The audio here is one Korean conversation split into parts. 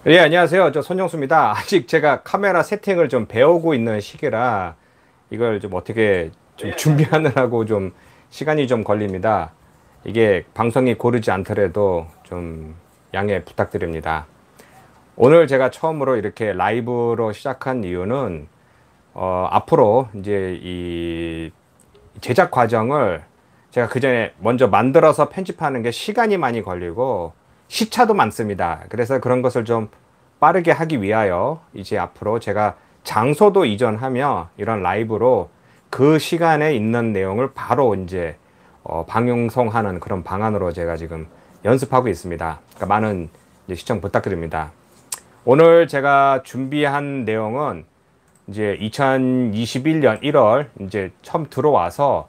예, 안녕하세요. 저 손정수입니다. 아직 제가 카메라 세팅을 좀 배우고 있는 시기라 이걸 좀 어떻게 좀 준비하느라고 좀 시간이 좀 걸립니다. 이게 방송이 고르지 않더라도 좀 양해 부탁드립니다. 오늘 제가 처음으로 이렇게 라이브로 시작한 이유는 앞으로 이제 이 제작 과정을 제가 그전에 먼저 만들어서 편집하는 게 시간이 많이 걸리고 시차도 많습니다. 그래서 그런 것을 좀 빠르게 하기 위하여 이제 앞으로 제가 장소도 이전하며 이런 라이브로 그 시간에 있는 내용을 바로 이제 방송하는 그런 방안으로 제가 지금 연습하고 있습니다. 그러니까 많은 이제 시청 부탁드립니다. 오늘 제가 준비한 내용은 이제 2021년 1월 이제 처음 들어와서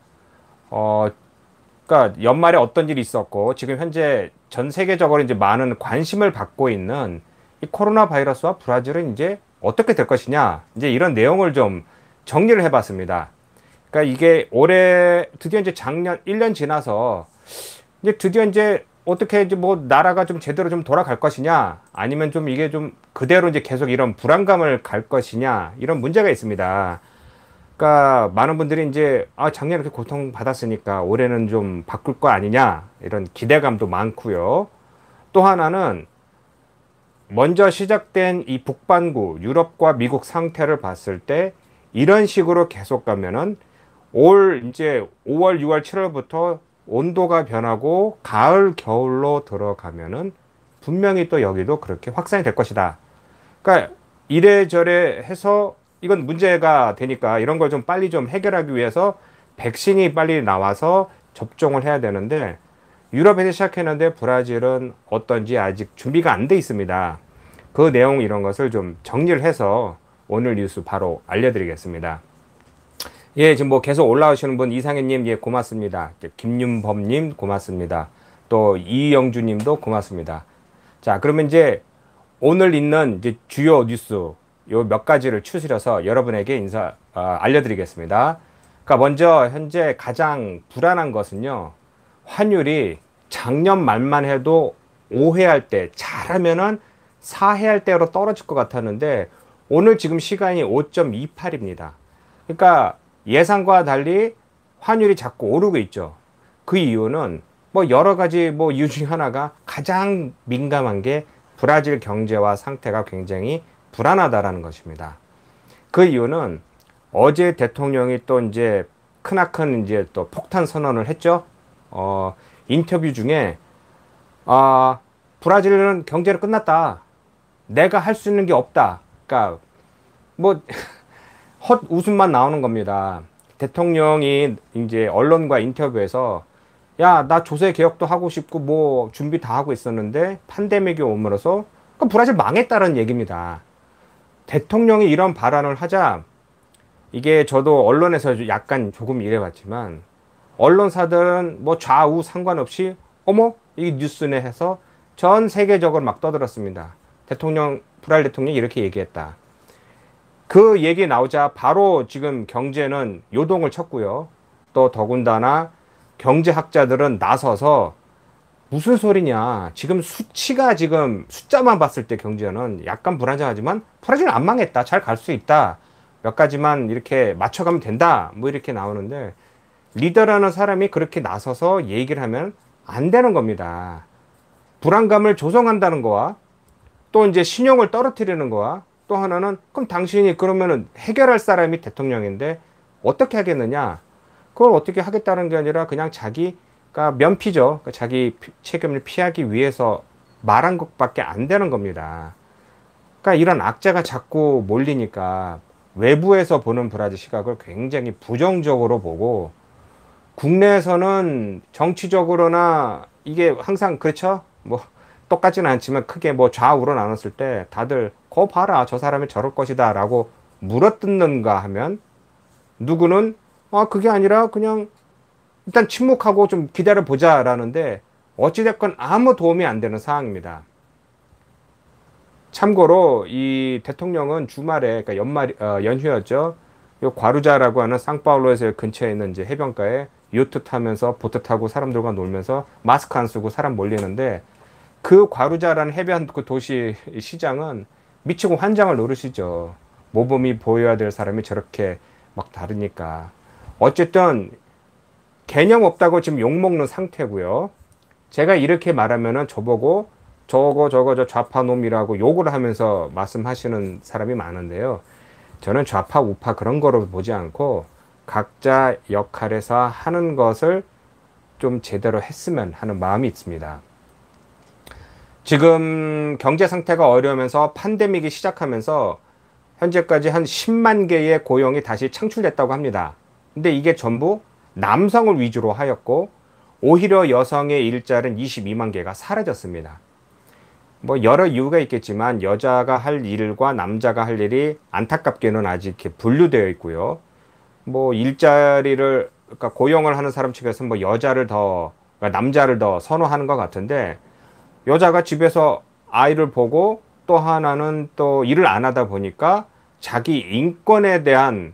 그러니까 연말에 어떤 일이 있었고 지금 현재 전 세계적으로 이제 많은 관심을 받고 있는 이 코로나 바이러스와 브라질은 이제 어떻게 될 것이냐 이제 이런 내용을 좀 정리를 해봤습니다. 그러니까 이게 올해 드디어 이제 작년 1년 지나서 이제 드디어 이제 어떻게 이제 뭐 나라가 좀 제대로 좀 돌아갈 것이냐 아니면 좀 이게 좀 그대로 이제 계속 이런 불안감을 갈 것이냐 이런 문제가 있습니다. 그러니까 많은 분들이 이제 작년에 이렇게 고통 받았으니까 올해는 좀 바꿀 거 아니냐 이런 기대감도 많고요. 또 하나는 먼저 시작된 이 북반구 유럽과 미국 상태를 봤을 때 이런 식으로 계속 가면은 올 이제 5월, 6월, 7월부터 온도가 변하고 가을, 겨울로 들어가면은 분명히 또 여기도 그렇게 확산이 될 것이다. 그러니까 이래저래 해서 이건 문제가 되니까 이런 걸 좀 빨리 좀 해결하기 위해서 백신이 빨리 나와서 접종을 해야 되는데 유럽에서 시작했는데 브라질은 어떤지 아직 준비가 안 돼 있습니다. 그 내용 이런 것을 좀 정리를 해서 오늘 뉴스 바로 알려드리겠습니다. 예, 지금 뭐 계속 올라오시는 분 이상현님 예 고맙습니다. 김윤범님 고맙습니다. 또 이영주님도 고맙습니다. 자, 그러면 이제 오늘 있는 이제 주요 뉴스 요 몇 가지를 추스려서 여러분에게 알려드리겠습니다. 그러니까 먼저 현재 가장 불안한 것은요. 환율이 작년 말만 해도 5회 할 때 잘하면은 4회 할 때로 떨어질 것 같았는데 오늘 지금 시간이 5.28입니다. 그러니까 예상과 달리 환율이 자꾸 오르고 있죠. 그 이유는 뭐 여러 가지 뭐 이유 중에 하나가 가장 민감한 게 브라질 경제와 상태가 굉장히 불안하다라는 것입니다. 그 이유는 어제 대통령이 또 이제 크나큰 이제 또 폭탄 선언을 했죠. 인터뷰 중에 브라질은 경제를 끝났다. 내가 할 수 있는 게 없다. 그러니까 뭐 헛 웃음만 나오는 겁니다. 대통령이 이제 언론과 인터뷰에서 야, 나 조세 개혁도 하고 싶고 뭐 준비 다 하고 있었는데 팬데믹이 오므로써 브라질 망했다는 얘기입니다. 대통령이 이런 발언을 하자 이게 저도 언론에서 약간 조금 일해봤지만 언론사들은 뭐 좌우 상관없이 어머 이 뉴스네 해서 전 세계적으로 막 떠들었습니다. 브라질 대통령이 이렇게 얘기했다. 그 얘기 나오자 바로 지금 경제는 요동을 쳤고요. 또 더군다나 경제학자들은 나서서 무슨 소리냐. 지금 수치가 지금 숫자만 봤을 때 경제는 약간 불안정하지만 브라질은 안 망했다. 잘 갈 수 있다. 몇 가지만 이렇게 맞춰가면 된다. 뭐 이렇게 나오는데 리더라는 사람이 그렇게 나서서 얘기를 하면 안 되는 겁니다. 불안감을 조성한다는 거와 또 이제 신용을 떨어뜨리는 거와 또 하나는 그럼 당신이 그러면은 해결할 사람이 대통령인데 어떻게 하겠느냐? 그걸 어떻게 하겠다는 게 아니라 그냥 자기가 면피죠. 그러니까 자기 책임을 피하기 위해서 말한 것밖에 안 되는 겁니다. 그러니까 이런 악재가 자꾸 몰리니까 외부에서 보는 브라질 시각을 굉장히 부정적으로 보고 국내에서는 정치적으로나 이게 항상 그렇죠. 뭐 똑같지는 않지만 크게 뭐 좌우로 나눴을 때 다들 거 봐라 저 사람이 저럴 것이다 라고 물어뜯는가 하면 누구는 그게 아니라 그냥 일단 침묵하고 좀 기다려 보자 라는데 어찌됐건 아무 도움이 안 되는 상황입니다. 참고로 이 대통령은 주말에 그러니까 연휴였죠. 요 과루자라고 하는 상파울루에서 근처에 있는 이제 해변가에 요트 타면서 보트 타고 사람들과 놀면서 마스크 안 쓰고 사람 몰리는데 그 과루자라는 해변 그 도시 시장은 미치고 환장을 노리시죠. 모범이 보여야 될 사람이 저렇게 막 다르니까. 어쨌든 개념 없다고 지금 욕먹는 상태고요. 제가 이렇게 말하면은 저보고 저거 저 좌파 놈이라고 욕을 하면서 말씀하시는 사람이 많은데요. 저는 좌파 우파 그런 거로 보지 않고 각자 역할에서 하는 것을 좀 제대로 했으면 하는 마음이 있습니다. 지금 경제 상태가 어려우면서 팬데믹이 시작하면서 현재까지 한 10만 개의 고용이 다시 창출됐다고 합니다. 근데 이게 전부 남성을 위주로 하였고 오히려 여성의 일자리는 22만 개가 사라졌습니다. 뭐 여러 이유가 있겠지만 여자가 할 일과 남자가 할 일이 안타깝게는 아직 이렇게 분류되어 있고요. 뭐 일자리를 그러니까 고용을 하는 사람 측에서는 뭐 여자를 더 그러니까 남자를 더 선호하는 것 같은데 여자가 집에서 아이를 보고 또 하나는 또 일을 안 하다 보니까 자기 인권에 대한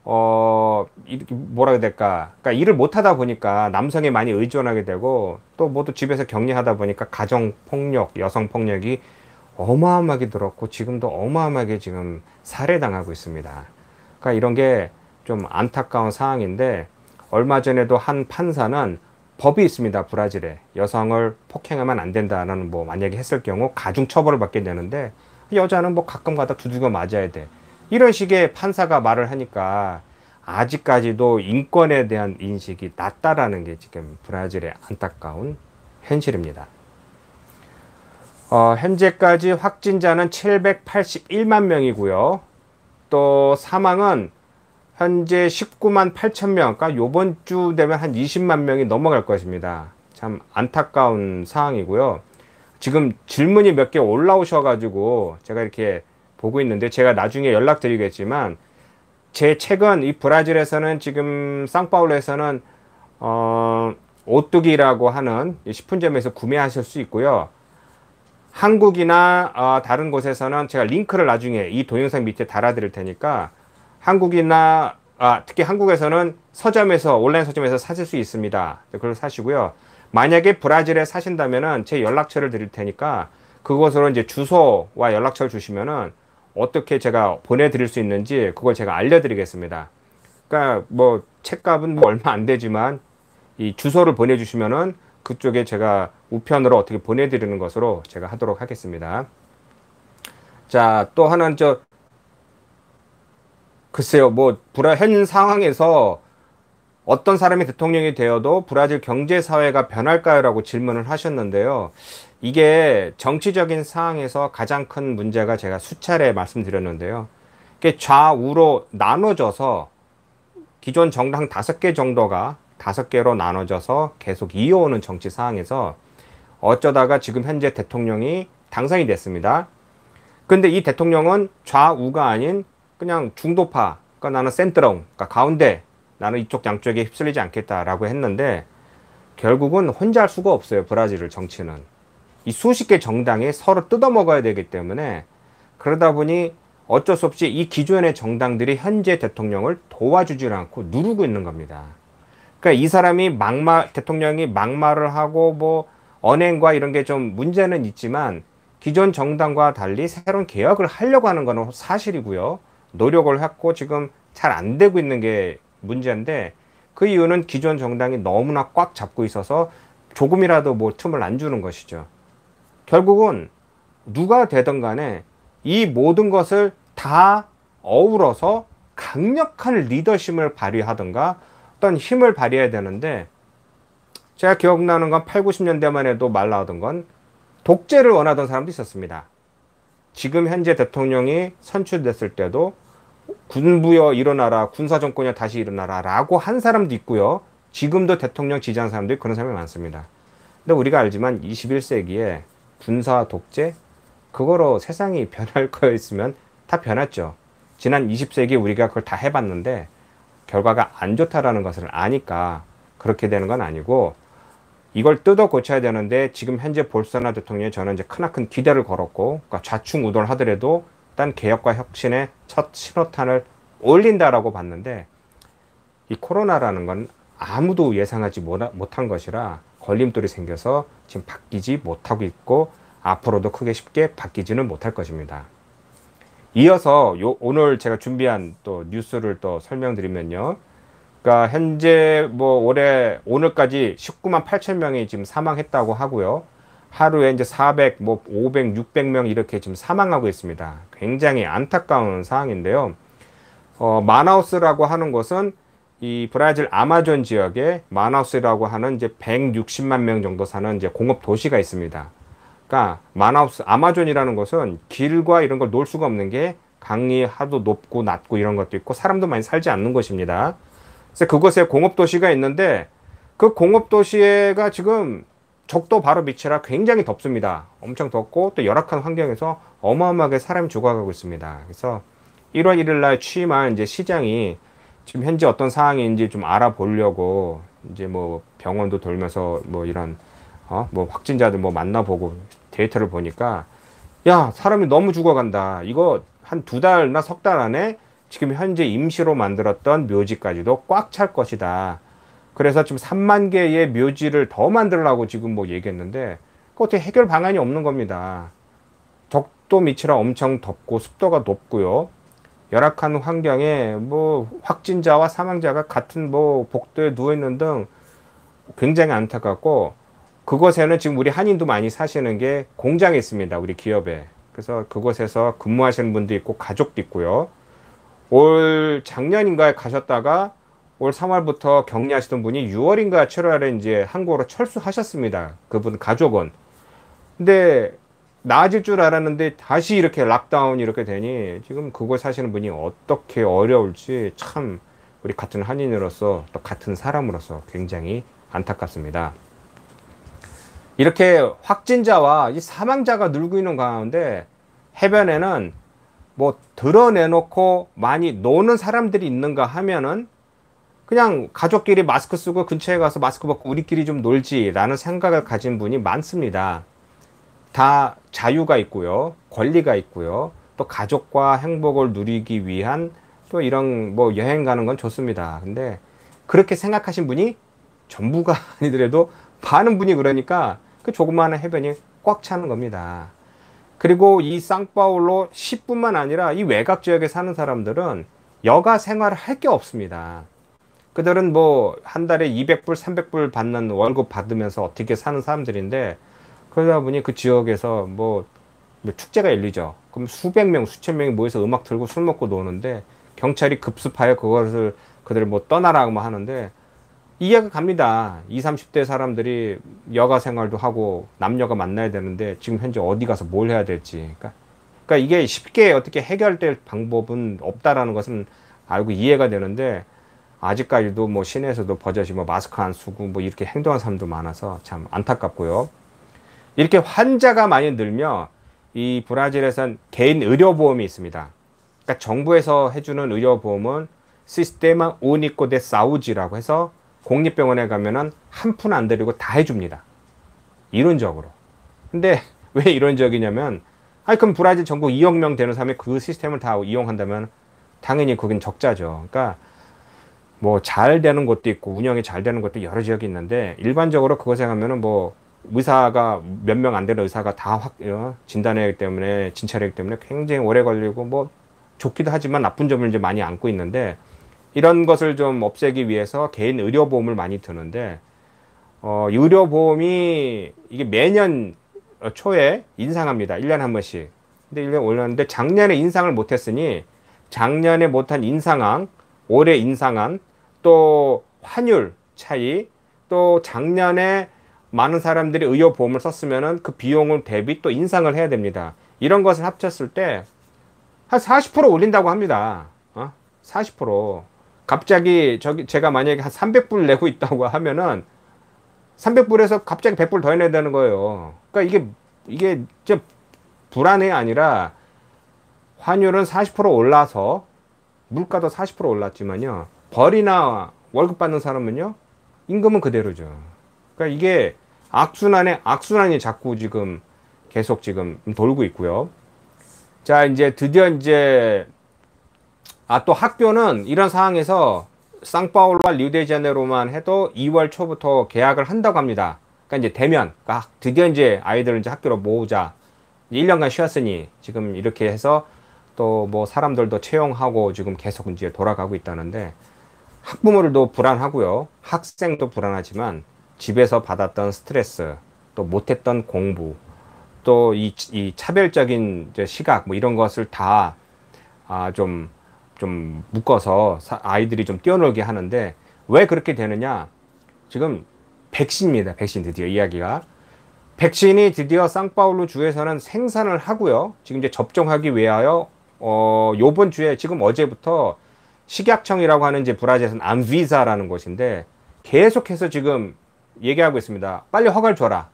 뭐라 해야 될까? 그러니까 일을 못 하다 보니까 남성에 많이 의존하게 되고 또 모두 집에서 격리하다 보니까 가정 폭력, 여성 폭력이 어마어마하게 늘었고 지금도 어마어마하게 지금 살해당하고 있습니다. 그러니까 이런 게 좀 안타까운 상황인데 얼마 전에도 한 판사는 법이 있습니다. 브라질에 여성을 폭행하면 안 된다라는 뭐 만약에 했을 경우 가중 처벌을 받게 되는데 여자는 뭐 가끔 가다 두들겨 맞아야 돼. 이런 식의 판사가 말을 하니까 아직까지도 인권에 대한 인식이 낮다라는 게 지금 브라질의 안타까운 현실입니다. 현재까지 확진자는 781만 명이고요. 또 사망은 현재 19만 8천 명, 그러니까 요번 주 되면 한 20만 명이 넘어갈 것입니다. 참 안타까운 상황이고요. 지금 질문이 몇 개 올라오셔가지고 제가 이렇게 보고 있는데 제가 나중에 연락드리겠지만 제 책은 이 브라질에서는 지금 상파울루에서는 오뚜기라고 하는 식품점에서 구매하실 수 있고요. 한국이나 다른 곳에서는 제가 링크를 나중에 이 동영상 밑에 달아드릴 테니까 한국이나 특히 한국에서는 서점에서 온라인 서점에서 사실 수 있습니다. 그걸 사시고요. 만약에 브라질에 사신다면은 제 연락처를 드릴 테니까 그곳으로 이제 주소와 연락처를 주시면은 어떻게 제가 보내드릴 수 있는지 그걸 제가 알려드리겠습니다. 그러니까 뭐 책값은 뭐 얼마 안 되지만 이 주소를 보내주시면은 그쪽에 제가 우편으로 어떻게 보내드리는 것으로 제가 하도록 하겠습니다. 자, 또 하나는 글쎄요, 뭐 현 상황에서 어떤 사람이 대통령이 되어도 브라질 경제사회가 변할까요? 라고 질문을 하셨는데요. 이게 정치적인 상황에서 가장 큰 문제가 제가 수차례 말씀드렸는데요. 이게 좌우로 나눠져서 기존 정당 5개 정도가 5개로 나눠져서 계속 이어오는 정치 상황에서 어쩌다가 지금 현재 대통령이 당선이 됐습니다. 근데 이 대통령은 좌우가 아닌 그냥 중도파, 그러니까 나는 센트롱, 그러니까 가운데, 나는 이쪽 양쪽에 휩쓸리지 않겠다라고 했는데 결국은 혼자 할 수가 없어요. 브라질을 정치는. 이 수십 개 정당이 서로 뜯어먹어야 되기 때문에 그러다 보니 어쩔 수 없이 이 기존의 정당들이 현재 대통령을 도와주지 않고 누르고 있는 겁니다. 그러니까 이 사람이 대통령이 막말을 하고 뭐 언행과 이런 게 좀 문제는 있지만 기존 정당과 달리 새로운 개혁을 하려고 하는 건 사실이고요. 노력을 했고 지금 잘 안 되고 있는 게 문제인데 그 이유는 기존 정당이 너무나 꽉 잡고 있어서 조금이라도 뭐 틈을 안 주는 것이죠. 결국은 누가 되든 간에 이 모든 것을 다 어우러서 강력한 리더십을 발휘하든가 어떤 힘을 발휘해야 되는데 제가 기억나는 건 8, 90년대만 해도 말 나오던 건 독재를 원하던 사람도 있었습니다. 지금 현재 대통령이 선출됐을 때도 군부여 일어나라, 군사정권이여 다시 일어나라 라고 한 사람도 있고요. 지금도 대통령 지지하는 사람들이 그런 사람이 많습니다. 근데 우리가 알지만 21세기에 군사 독재? 그거로 세상이 변할 거였으면 다 변했죠. 지난 20세기 우리가 그걸 다 해봤는데 결과가 안 좋다라는 것을 아니까 그렇게 되는 건 아니고 이걸 뜯어 고쳐야 되는데 지금 현재 볼소나로 대통령이 저는 이제 크나큰 기대를 걸었고 그러니까 좌충우돌 하더라도 일단 개혁과 혁신의 첫 신호탄을 올린다라고 봤는데 이 코로나라는 건 아무도 예상하지 못한 것이라 걸림돌이 생겨서 지금 바뀌지 못하고 있고 앞으로도 크게 쉽게 바뀌지는 못할 것입니다. 이어서 오늘 제가 준비한 또 뉴스를 또 설명드리면요. 그러니까 현재 뭐 오늘까지 19만 8천 명이 지금 사망했다고 하고요. 하루에 이제 400, 뭐 500, 600명 이렇게 지금 사망하고 있습니다. 굉장히 안타까운 상황인데요. 마나우스라고 하는 곳은 이 브라질 아마존 지역에 마나우스라고 하는 이제 160만 명 정도 사는 이제 공업 도시가 있습니다. 그러니까 마나우스 아마존이라는 곳은 길과 이런 걸 놓을 수가 없는 게 강이 하도 높고 낮고 이런 것도 있고 사람도 많이 살지 않는 곳입니다. 그래서 그곳에 공업 도시가 있는데 그 공업 도시가 지금 적도 바로 밑이라 굉장히 덥습니다. 엄청 덥고 또 열악한 환경에서 어마어마하게 사람이 죽어가고 있습니다. 그래서 1월 1일 날 취임한 이제 시장이 지금 현재 어떤 상황인지 좀 알아보려고 이제 뭐 병원도 돌면서 뭐 이런 뭐 확진자들 뭐 만나보고 데이터를 보니까 야, 사람이 너무 죽어간다. 이거 한 2달이나 3달 안에 지금 현재 임시로 만들었던 묘지까지도 꽉 찰 것이다. 그래서 지금 3만 개의 묘지를 더 만들라고 지금 뭐 얘기했는데 그 어떻게 해결 방안이 없는 겁니다. 적도 밑이라 엄청 덥고 습도가 높고요. 열악한 환경에 뭐 확진자와 사망자가 같은 뭐 복도에 누워 있는 등 굉장히 안타깝고 그곳에는 지금 우리 한인도 많이 사시는 게 공장이 있습니다. 우리 기업에. 그래서 그곳에서 근무하시는 분도 있고 가족도 있고요. 올 작년인가에 가셨다가 올 3월부터 격리하시던 분이 6월인가 7월에 이제 한국으로 철수하셨습니다. 그분 가족은. 근데 나아질 줄 알았는데 다시 이렇게 락다운이 이렇게 되니 지금 그곳 사시는 분이 어떻게 어려울지 참 우리 같은 한인으로서 또 같은 사람으로서 굉장히 안타깝습니다. 이렇게 확진자와 이 사망자가 늘고 있는 가운데 해변에는 뭐 드러내놓고 많이 노는 사람들이 있는가 하면은 그냥 가족끼리 마스크 쓰고 근처에 가서 마스크 벗고 우리끼리 좀 놀지라는 생각을 가진 분이 많습니다. 다 자유가 있고요. 권리가 있고요. 또 가족과 행복을 누리기 위한 또 이런 뭐 여행 가는 건 좋습니다. 근데 그렇게 생각하신 분이 전부가 아니더라도 많은 분이 그러니까 그 조그마한 해변이 꽉 차는 겁니다. 그리고 이 상파울로 시뿐만 아니라 이 외곽 지역에 사는 사람들은 여가 생활을 할 게 없습니다. 그들은 뭐 한 달에 200불, 300불 받는 월급 받으면서 어떻게 사는 사람들인데 그러다 보니 그 지역에서 뭐 축제가 열리죠. 그럼 수백 명, 수천 명이 모여서 음악 틀고 술 먹고 노는데 경찰이 급습하여 그것을 그들 뭐 떠나라고 하는데 이해가 갑니다. 20, 30대 사람들이 여가 생활도 하고 남녀가 만나야 되는데 지금 현재 어디 가서 뭘 해야 될지. 그러니까 이게 쉽게 어떻게 해결될 방법은 없다라는 것은 알고 이해가 되는데 아직까지도 뭐 시내에서도 버젓이 뭐 마스크 안 쓰고 뭐 이렇게 행동하는 사람도 많아서 참 안타깝고요. 이렇게 환자가 많이 늘면 이 브라질에선 개인 의료보험이 있습니다. 그러니까 정부에서 해주는 의료보험은 시스테마 우니코 데 사우지라고 해서 공립병원에 가면은 한 푼 안 들이고 다 해줍니다. 이론적으로. 근데 왜 이론적이냐면 그럼 브라질 전국 2억 명 되는 사람이 그 시스템을 다 이용한다면 당연히 거긴 적자죠. 그러니까 뭐 잘 되는 곳도 있고 운영이 잘 되는 곳도 여러 지역이 있는데 일반적으로 그것에 가면은 뭐 의사가 몇 명 안 되는 의사가 다 진단해야 하기 때문에 진찰하기 때문에 굉장히 오래 걸리고 뭐 좋기도 하지만 나쁜 점을 이제 많이 안고 있는데 이런 것을 좀 없애기 위해서 개인 의료보험을 많이 드는데 의료보험이 이게 매년 초에 인상합니다. 1년에 한 번씩. 근데 1년에 올렸는데 작년에 인상을 못했으니 작년에 못한 인상한 올해 인상한 또 환율 차이 또 작년에 많은 사람들이 의료보험을 썼으면은 그 비용을 대비 또 인상을 해야 됩니다. 이런 것을 합쳤을 때 한 40% 올린다고 합니다. 40%. 갑자기 제가 만약에 한 300불 내고 있다고 하면은 300불에서 갑자기 100불 더 내야 되는 거예요. 그러니까 이게 진짜 불안해 아니라 환율은 40% 올라서 물가도 40% 올랐지만요. 벌이나 월급 받는 사람은요. 임금은 그대로죠. 그러니까 이게 악순환이 자꾸 지금 계속 지금 돌고 있고요. 자, 이제 드디어 이제 또 학교는 이런 상황에서 상파울루와 리우데자네이루만 해도 2월 초부터 개학을 한다고 합니다. 그러니까 이제 되면, 그러니까 드디어 이제 아이들을 이제 학교로 모으자. 1년간 쉬었으니 지금 이렇게 해서 또 뭐 사람들도 채용하고 지금 계속 이제 돌아가고 있다는데 학부모들도 불안하고요. 학생도 불안하지만 집에서 받았던 스트레스, 또 못했던 공부, 또 이 차별적인 이제 시각 뭐 이런 것을 다 좀 묶어서 아이들이 좀 뛰어놀게 하는데 왜 그렇게 되느냐? 지금 백신입니다. 백신 드디어 이야기가. 백신이 드디어 상파울루 주에서는 생산을 하고요. 지금 이제 접종하기 위하여 요번 주에 지금 어제부터 식약청이라고 하는 이제 브라질에서는 안비사라는 곳인데 계속해서 지금 얘기하고 있습니다. 빨리 허가를 줘라.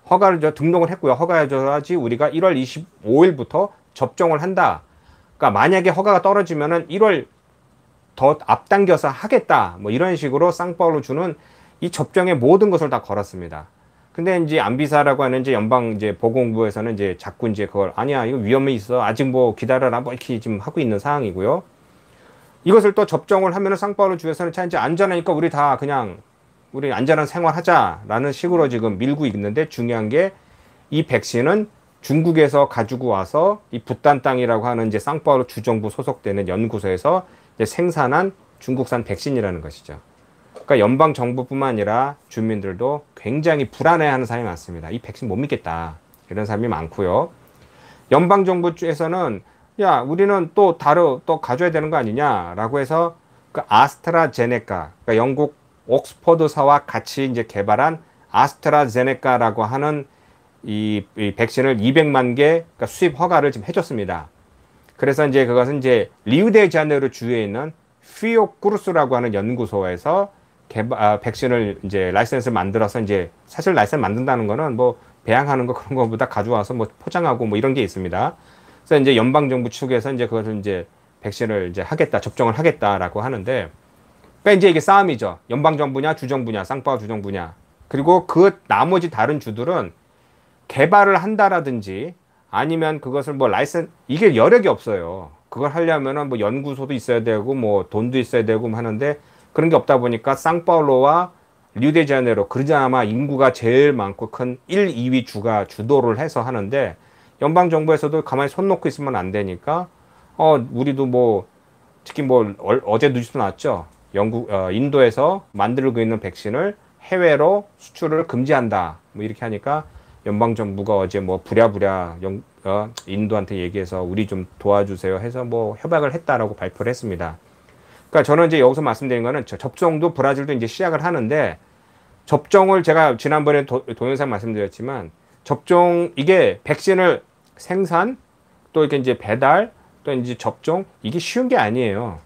허가를 등록을 했고요. 허가를 줘야지 우리가 1월 25일부터 접종을 한다. 그러니까 만약에 허가가 떨어지면은 1월 더 앞당겨서 하겠다. 뭐 이런 식으로 상파울루 주는 이 접종의 모든 것을 다 걸었습니다. 근데 이제 안비사라고 하는 이제 연방 이제 보건부에서는 이제 자꾸 이제 그걸 아니야 이거 위험이 있어 아직 뭐 기다려라 뭐 이렇게 지금 하고 있는 상황이고요. 이것을 또 접종을 하면은 상파울루 주에서는 자 이제 안전하니까 우리 다 그냥 우리 안전한 생활하자라는 식으로 지금 밀고 있는데 중요한 게 이 백신은 중국에서 가지고 와서 이 부탄 땅이라고 하는 이제 상파울루 주정부 소속되는 연구소에서 이제 생산한 중국산 백신이라는 것이죠. 그러니까 연방 정부뿐만 아니라 주민들도 굉장히 불안해하는 사람이 많습니다. 이 백신 못 믿겠다 이런 사람이 많고요. 연방 정부 쪽에서는 야 우리는 또 가져야 되는 거 아니냐라고 해서 그 아스트라제네카 그러니까 영국 옥스퍼드사와 같이 이제 개발한 아스트라제네카라고 하는 이 백신을 200만 개 그러니까 수입 허가를 지금 해줬습니다. 그래서 이제 그것은 이제 리우데자네이루 주에 있는 피오크루스라고 하는 연구소에서 백신을 이제 라이센스 만들어서 이제 사실 라이센스 만든다는 거는 뭐 배양하는 거 그런 거보다 가져와서 뭐 포장하고 뭐 이런 게 있습니다. 그래서 이제 연방 정부 측에서 이제 그것을 이제 백신을 이제 하겠다, 접종을 하겠다라고 하는데, 그러니까 이제 이게 싸움이죠. 연방 정부냐, 주정부냐, 상파울 주정부냐. 그리고 그 나머지 다른 주들은 개발을 한다라든지 아니면 그것을 뭐 이게 여력이 없어요. 그걸 하려면은 뭐 연구소도 있어야 되고 뭐 돈도 있어야 되고 하는데 그런 게 없다 보니까 상파울루와 리우데자네이루 그나마 인구가 제일 많고 큰 1, 2위 주가 주도를 해서 하는데 연방 정부에서도 가만히 손 놓고 있으면 안 되니까 우리도 뭐 특히 뭐 어제 뉴스 나왔죠. 인도에서 만들고 있는 백신을 해외로 수출을 금지한다. 뭐 이렇게 하니까 연방 정부가 어제 뭐 부랴부랴 인도한테 얘기해서 우리 좀 도와주세요 해서 뭐 협약을 했다라고 발표를 했습니다. 그러니까 저는 이제 여기서 말씀드린 거는 접종도 브라질도 이제 시작을 하는데 접종을 제가 지난번에 동영상 말씀드렸지만 이게 백신을 생산 또 이렇게 이제 배달 또 이제 접종 이게 쉬운 게 아니에요.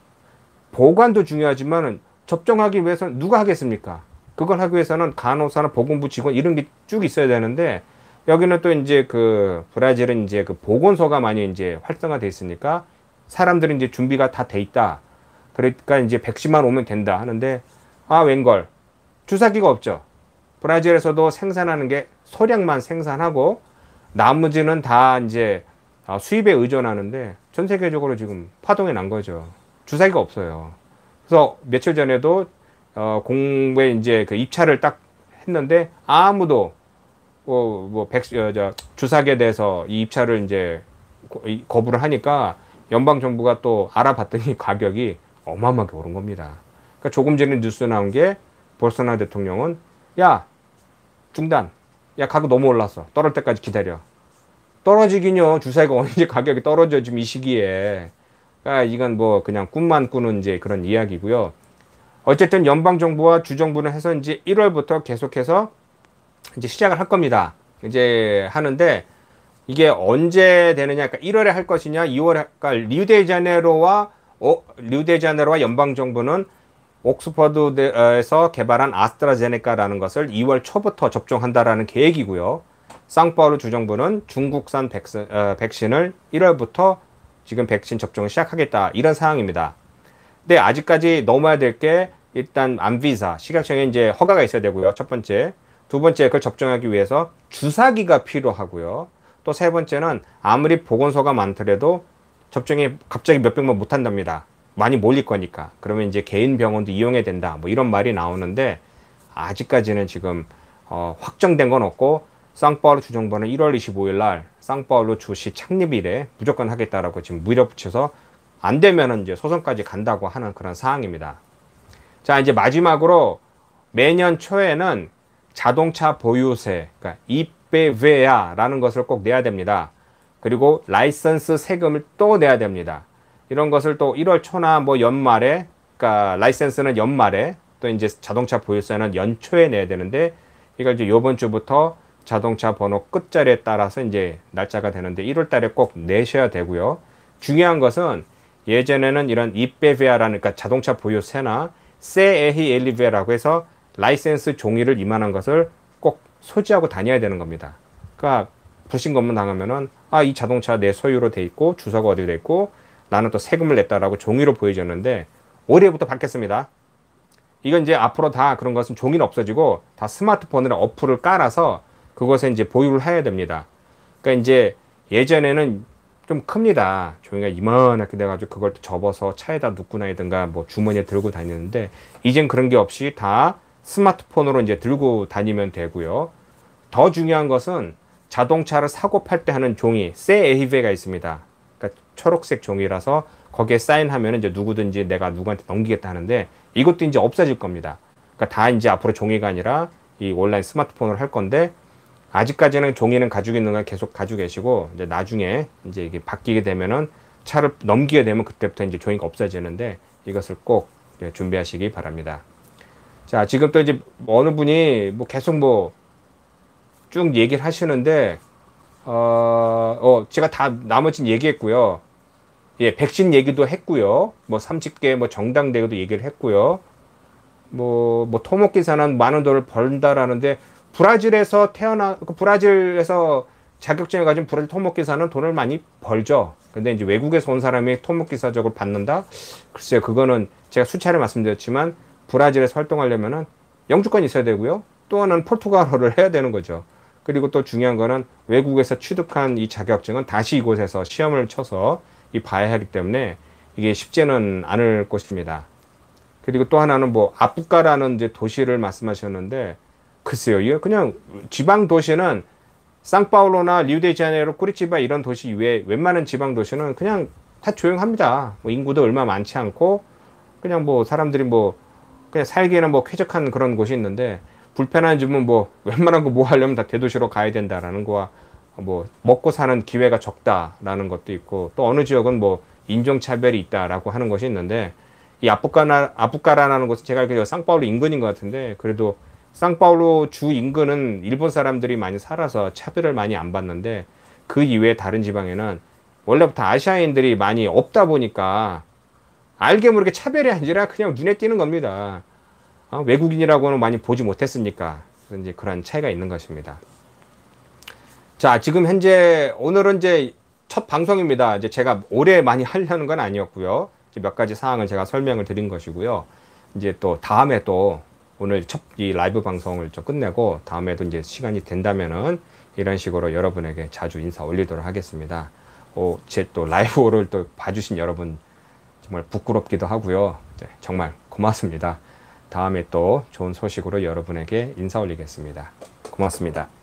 보관도 중요하지만 접종하기 위해서는 누가 하겠습니까? 그걸 하기 위해서는 간호사나 보건부 직원 이런 게 쭉 있어야 되는데 여기는 또 이제 그 브라질은 이제 그 보건소가 많이 이제 활성화돼 있으니까 사람들이 이제 준비가 다 돼 있다. 그러니까 이제 백신만 오면 된다 하는데 웬걸 주사기가 없죠. 브라질에서도 생산하는 게 소량만 생산하고 나머지는 다 이제 수입에 의존하는데 전 세계적으로 지금 파동이 난 거죠. 주사기가 없어요. 그래서 며칠 전에도 공부에 이제 그 입찰을 딱 했는데 아무도 주사기에 대해서 이 입찰을 이제 거부를 하니까 연방 정부가 또 알아봤더니 가격이 어마어마하게 오른 겁니다. 그러니까 조금 전에 뉴스 나온 게 볼소나로 대통령은 중단. 가격 너무 올랐어. 떨어질 때까지 기다려. 떨어지긴요. 주사기가 언제 가격이 떨어져 지금 이 시기에. 그러니까 이건 뭐 그냥 꿈만 꾸는 이제 그런 이야기고요. 어쨌든 연방 정부와 주정부는 해서 이제 1월부터 계속해서 이제 시작을 할 겁니다. 이제 하는데 이게 언제 되느냐? 그러니까 1월에 할 것이냐, 2월에 그러니까 리우데자네이루와 연방 정부는 옥스퍼드에서 개발한 아스트라제네카라는 것을 2월 초부터 접종한다라는 계획이고요. 상파울루 주정부는 중국산 백신을 1월부터 지금 백신 접종을 시작하겠다 이런 상황입니다. 근데 아직까지 넘어야 될 게 일단 안비사 식약청에 이제 허가가 있어야 되고요. 첫 번째, 두 번째 그걸 접종하기 위해서 주사기가 필요하고요. 또 세 번째는 아무리 보건소가 많더라도 접종이 갑자기 몇백만 못 한답니다. 많이 몰릴 거니까. 그러면 이제 개인 병원도 이용해야 된다. 뭐 이런 말이 나오는데 아직까지는 지금 확정된 건 없고 상파울루 주정부는 1월 25일 날 상파울루 주시 창립일에 무조건 하겠다라고 지금 밀어붙여서 안 되면은 이제 소송까지 간다고 하는 그런 사항입니다. 자, 이제 마지막으로 매년 초에는 자동차 보유세, 그러니까 이베웨아라는 것을 꼭 내야 됩니다. 그리고 라이선스 세금을 또 내야 됩니다. 이런 것을 또 1월 초나 뭐 연말에, 그러니까 라이선스는 연말에, 또 이제 자동차 보유세는 연초에 내야 되는데, 이걸 이제 요번 주부터 자동차 번호 끝자리에 따라서 이제 날짜가 되는데 1월 달에 꼭 내셔야 되고요. 중요한 것은 예전에는 이런 이베베아라는, 그러니까 자동차 보유세나 세에히 엘리베라고 해서 라이센스 종이를 이만한 것을 꼭 소지하고 다녀야 되는 겁니다. 그러니까 불신검문 당하면은 이 자동차 내 소유로 돼 있고 주소가 어디 돼 있고 나는 또 세금을 냈다라고 종이로 보여줬는데 올해부터 바뀌었습니다. 이건 이제 앞으로 다 그런 것은 종이는 없어지고 다 스마트폰이나 어플을 깔아서 그것에 이제 보유를 해야 됩니다. 그러니까 이제 예전에는 좀 큽니다. 종이가 이만하게 돼가지고 그걸 접어서 차에다 눕고 다니든가 뭐 주머니에 들고 다니는데 이젠 그런 게 없이 다 스마트폰으로 이제 들고 다니면 되고요. 더 중요한 것은 자동차를 사고 팔 때 하는 종이 세에히베가 있습니다. 그러니까 초록색 종이라서 거기에 사인하면 이제 누구든지 내가 누구한테 넘기겠다 하는데 이것도 이제 없어질 겁니다. 그러니까 다 이제 앞으로 종이가 아니라 이 온라인 스마트폰으로 할 건데 아직까지는 종이는 가지고 있는 걸 계속 가지고 계시고 이제 나중에 이제 이게 바뀌게 되면은 차를 넘기게 되면 그때부터 이제 종이가 없어지는데 이것을 꼭 준비하시기 바랍니다. 자, 지금 또 이제 어느 분이 뭐 계속 뭐 쭉 얘기를 하시는데 제가 다 나머지는 얘기했고요. 예, 백신 얘기도 했고요. 뭐 30개 뭐 정당대회도 얘기를 했고요. 뭐 토목기사는 많은 돈을 벌다라는데 브라질에서 브라질에서 자격증을 가진 브라질 토목기사는 돈을 많이 벌죠. 근데 이제 외국에서 온 사람이 토목기사적으로 받는다? 글쎄요, 그거는 제가 수차례 말씀드렸지만 브라질에서 활동하려면은 영주권이 있어야 되고요. 또 하나는 포르투갈어를 해야 되는 거죠. 그리고 또 중요한 거는 외국에서 취득한 이 자격증은 다시 이곳에서 시험을 쳐서 봐야 하기 때문에 이게 쉽지는 않을 것입니다. 그리고 또 하나는 뭐 아프가라는 이제 도시를 말씀하셨는데 글쎄요, 이거 그냥 지방 도시는 상파울루나 리우데자네이루, 꾸리티바 이런 도시 이외에 웬만한 지방 도시는 그냥 다 조용합니다. 뭐 인구도 얼마 많지 않고 그냥 뭐 사람들이 뭐 그냥 살기에는 뭐 쾌적한 그런 곳이 있는데 불편한 점은 뭐 웬만한 거 뭐 하려면 다 대도시로 가야 된다라는 거와 뭐 먹고 사는 기회가 적다라는 것도 있고 또 어느 지역은 뭐 인종차별이 있다라고 하는 것이 있는데 이 아프카라라는 곳은 제가 알기로 상파울루 인근인 것 같은데 그래도 상파울루 주 인근은 일본 사람들이 많이 살아서 차별을 많이 안 받는데 그 이외에 다른 지방에는 원래부터 아시아인들이 많이 없다 보니까 알게 모르게 차별이 아니라 그냥 눈에 띄는 겁니다. 외국인이라고는 많이 보지 못했으니까 이제 그런 차이가 있는 것입니다. 자, 지금 현재 오늘은 이제 첫 방송입니다. 이제 제가 오래 많이 하려는 건 아니었고요. 몇 가지 사항을 제가 설명을 드린 것이고요. 이제 또 다음에 또 오늘 첫 이 라이브 방송을 좀 끝내고 다음에도 이제 시간이 된다면은 이런 식으로 여러분에게 자주 인사 올리도록 하겠습니다. 제 또 라이브를 또 봐주신 여러분 정말 부끄럽기도 하고요. 네, 정말 고맙습니다. 다음에 또 좋은 소식으로 여러분에게 인사 올리겠습니다. 고맙습니다.